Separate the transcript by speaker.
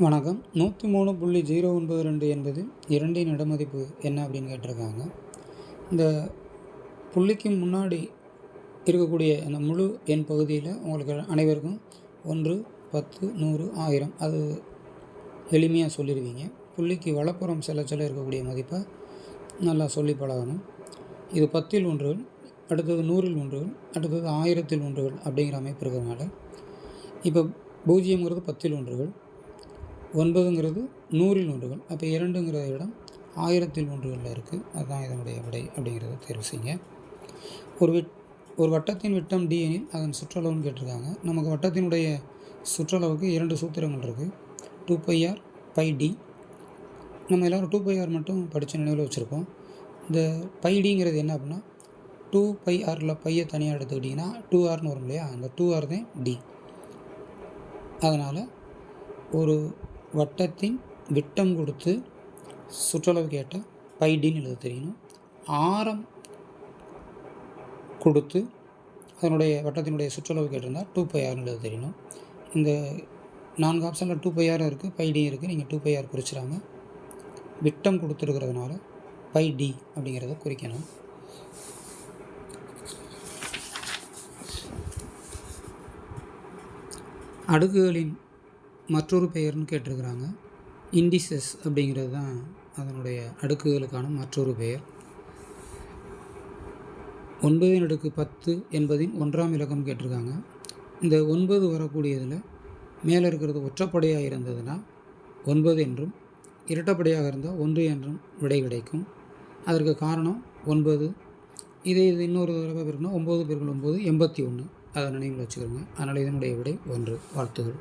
Speaker 1: வணக்கம். 103.092 என்பது 2இன் இடமதிப்பு என்ன அப்படின்னு கேட்டிருக்காங்க. இந்த புள்ளிக்கு முன்னாடி இருக்கக்கூடிய அந்த முழு எண் பகுதியில் உங்களுக்கு அனைவருக்கும் 1, 10, 100, 1000 அது எளிமையாக சொல்லிடுவீங்க. புள்ளிக்கு வலப்புறம் செல்ல இருக்கக்கூடிய மதிப்பை நல்லா சொல்லி பழகணும். இது 10இல் ஒன்றுகள், அடுத்தது 100இல் ஒன்றுகள், அடுத்தது 1000இல் ஒன்றுகள் அப்படிங்கிற அமைப்பு இருக்கிறதுனால இப்போ 0ங்கிறது 10இல் ஒன்றுகள், 9ங்கிறது 100இல் ஒன்றுகள், அப்போ 2ங்கிற இடம் 1000இல் ஒன்றுகளில் இருக்குது. அதுதான் இதனுடைய விடை அப்படிங்கிறத தேர்வு செய்யுங்க. ஒரு வட்டத்தின் விட்டம் d எனில் அதன் சுற்றளவுன்னு கேட்டிருக்காங்க. நமக்கு வட்டத்தினுடைய சுற்றளவுக்கு 2 சூத்திரங்கள் இருக்குது. 2πr πd. நம்ம எல்லோரும் 2πr மட்டும் படித்த நினைவில் வச்சுருப்போம். இந்த πdங்கிறது என்ன அப்படின்னா 2πrல பையை தனியாக எடுத்துக்கிட்டிங்கன்னா 2rன்னு வரும் இல்லையா, அந்த 2r தான் d. அதனால் ஒரு வட்டத்தின் விட்டம் கொடுத்து சுற்றளவு கேட்டால் πdன்னு எழுத தெரியணும். ஆரம் கொடுத்து அதனுடைய வட்டத்தினுடைய சுற்றளவு கேட்டிருந்தால் 2πrன்னு எழுத தெரியணும். இந்த 4 ஆப்ஷனில் 2πr இருக்குது, πd இருக்குது. நீங்கள் 2πr குறிச்சிடாங்க. விட்டம் கொடுத்துருக்கிறதுனால πd அப்படிங்கிறத குறிக்கணும். அடுக்குகளின் மற்றொரு பெயர்னு கேட்டிருக்கிறாங்க. இண்டிசஸ் அப்படிங்கிறது தான் அதனுடைய அடுக்குகளுக்கான மற்றொரு பெயர். 9/10 என்பதின் 1ஆம் இலக்கம் கேட்டிருக்காங்க. இந்த 9 வரக்கூடியதில் மேலே இருக்கிறது ஒற்றைப்படையாக இருந்ததுன்னா 9 என்றும், இரட்டைப்படையாக இருந்தால் 1 என்றும் விடை கிடைக்கும். அதற்கு காரணம் 9. இது இன்னொரு தடவை இருக்குன்னா 9 × 9 81. அதை நினைவில் வச்சுக்கிறோங்க. அதனால் இதனுடைய விடை 1. வாழ்த்துகள்.